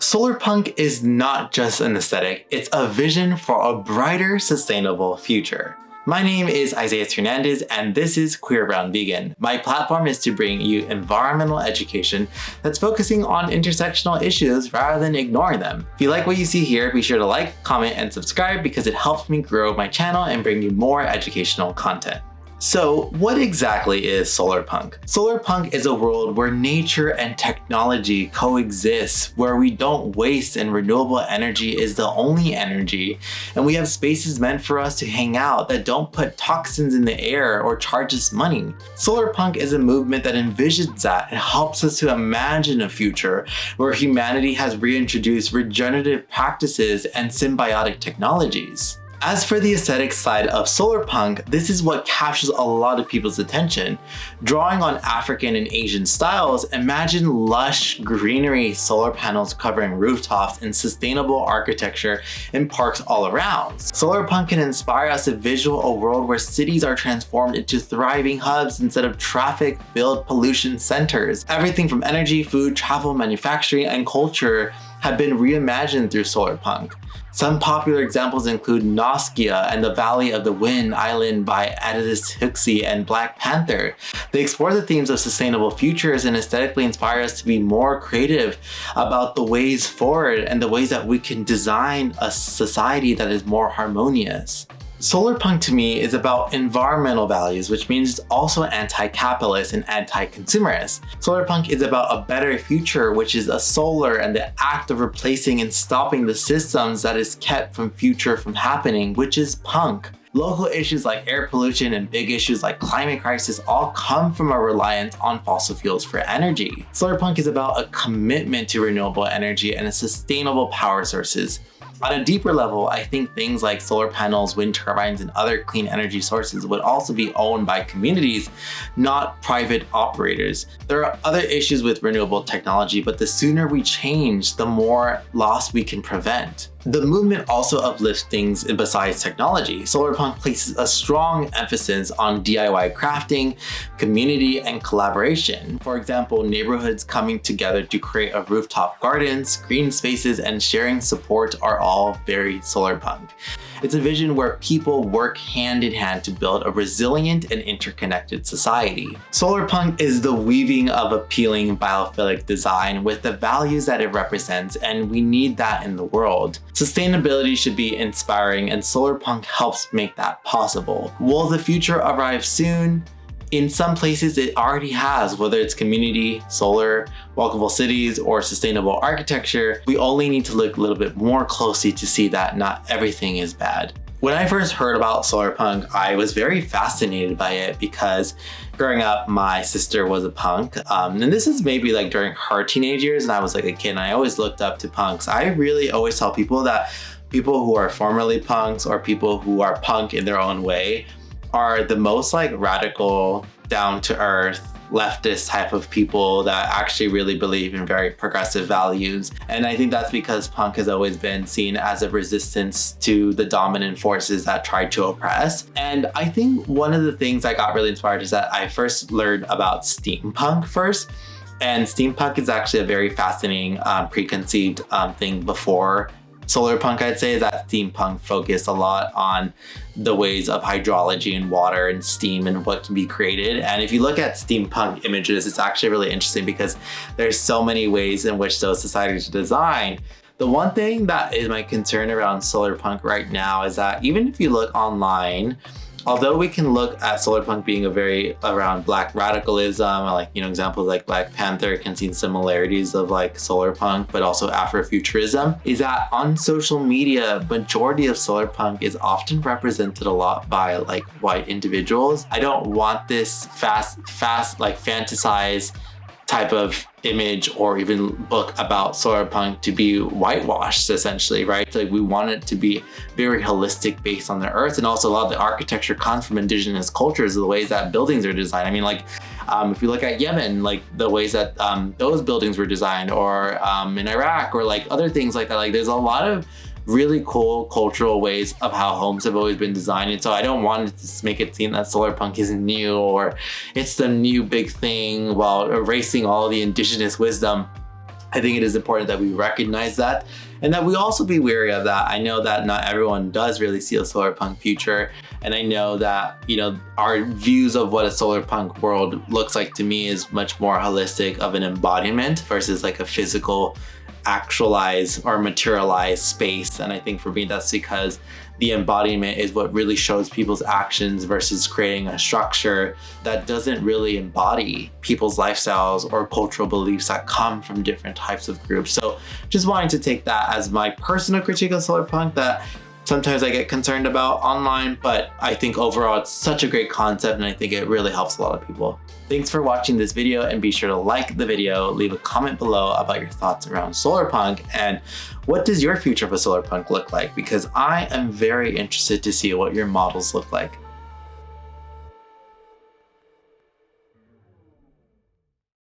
Solarpunk is not just an aesthetic, it's a vision for a brighter, sustainable future. My name is Isaiah Hernandez and this is Queer Brown Vegan. My platform is to bring you environmental education that's focusing on intersectional issues rather than ignoring them. If you like what you see here, be sure to like, comment, and subscribe because it helps me grow my channel and bring you more educational content. So what exactly is Solarpunk? Solarpunk is a world where nature and technology coexist, where we don't waste and renewable energy is the only energy, and we have spaces meant for us to hang out that don't put toxins in the air or charge us money. Solarpunk is a movement that envisions that and helps us to imagine a future where humanity has reintroduced regenerative practices and symbiotic technologies. As for the aesthetic side of Solarpunk, this is what captures a lot of people's attention. Drawing on African and Asian styles, imagine lush greenery solar panels covering rooftops and sustainable architecture in parks all around. Solarpunk can inspire us to visualize a world where cities are transformed into thriving hubs instead of traffic-filled pollution centers. Everything from energy, food, travel, manufacturing, and culture have been reimagined through Solarpunk. Some popular examples include Nausicaa and the Valley of the Wind Island by Aldous Huxley and Black Panther. They explore the themes of sustainable futures and aesthetically inspire us to be more creative about the ways forward and the ways that we can design a society that is more harmonious. Solarpunk to me is about environmental values, which means it's also anti-capitalist and anti-consumerist. Solarpunk is about a better future, which is a solar and the act of replacing and stopping the systems that is kept from future from happening, which is punk. Local issues like air pollution and big issues like climate crisis all come from a reliance on fossil fuels for energy. Solarpunk is about a commitment to renewable energy and sustainable power sources. On a deeper level, I think things like solar panels, wind turbines, and other clean energy sources would also be owned by communities, not private operators. There are other issues with renewable technology, but the sooner we change, the more loss we can prevent. The movement also uplifts things besides technology. Solarpunk places a strong emphasis on DIY crafting, community, and collaboration. For example, neighborhoods coming together to create a rooftop gardens, green spaces, and sharing support are all very Solarpunk. It's a vision where people work hand in hand to build a resilient and interconnected society. Solarpunk is the weaving of appealing biophilic design with the values that it represents, and we need that in the world. Sustainability should be inspiring, and Solarpunk helps make that possible. Will the future arrive soon? In some places it already has, whether it's community, solar, walkable cities, or sustainable architecture. We only need to look a little bit more closely to see that not everything is bad. When I first heard about Solarpunk, I was very fascinated by it because growing up, my sister was a punk. And this is maybe like during her teenage years, and I was like a kid and I always looked up to punks. I really always tell people that people who are formerly punks or people who are punk in their own way are the most like radical, down to earth, leftist type of people that actually really believe in very progressive values. And I think that's because punk has always been seen as a resistance to the dominant forces that tried to oppress. And I think one of the things I got really inspired is that I first learned about steampunk first. And steampunk is actually a very fascinating preconceived thing before Solarpunk. I'd say that steampunk focused a lot on the ways of hydrology and water and steam and what can be created. And if you look at steampunk images, it's actually really interesting because there's so many ways in which those societies are designed. The one thing that is my concern around Solarpunk right now is that even if you look online, although we can look at Solarpunk being a very around Black radicalism, like, examples like Black Panther can see similarities of like Solarpunk, but also Afrofuturism, is that on social media, majority of Solarpunk is often represented a lot by like white individuals. I don't want this fast, like fantasized type of image or even book about Solarpunk to be whitewashed, essentially, right? Like we want it to be very holistic based on the earth, and also a lot of the architecture comes from indigenous cultures, the ways that buildings are designed. I mean, like if you look at Yemen, like the ways that those buildings were designed, or in Iraq, or like other things like that. Like there's a lot of really cool cultural ways of how homes have always been designed. And so I don't want to make it seem that Solarpunk is new or it's the new big thing while erasing all the indigenous wisdom. I think it is important that we recognize that and that we also be wary of that. I know that not everyone does really see a solarpunk future. And I know that, our views of what a solarpunk world looks like to me is much more holistic of an embodiment versus like a physical actualized or materialized space. And I think for me, that's because the embodiment is what really shows people's actions versus creating a structure that doesn't really embody people's lifestyles or cultural beliefs that come from different types of groups. So just wanting to take that as my personal critique of solarpunk that sometimes I get concerned about online, but I think overall it's such a great concept and I think it really helps a lot of people. Thanks for watching this video, and be sure to like the video, leave a comment below about your thoughts around solarpunk and what does your future of a solarpunk look like, because I am very interested to see what your models look like.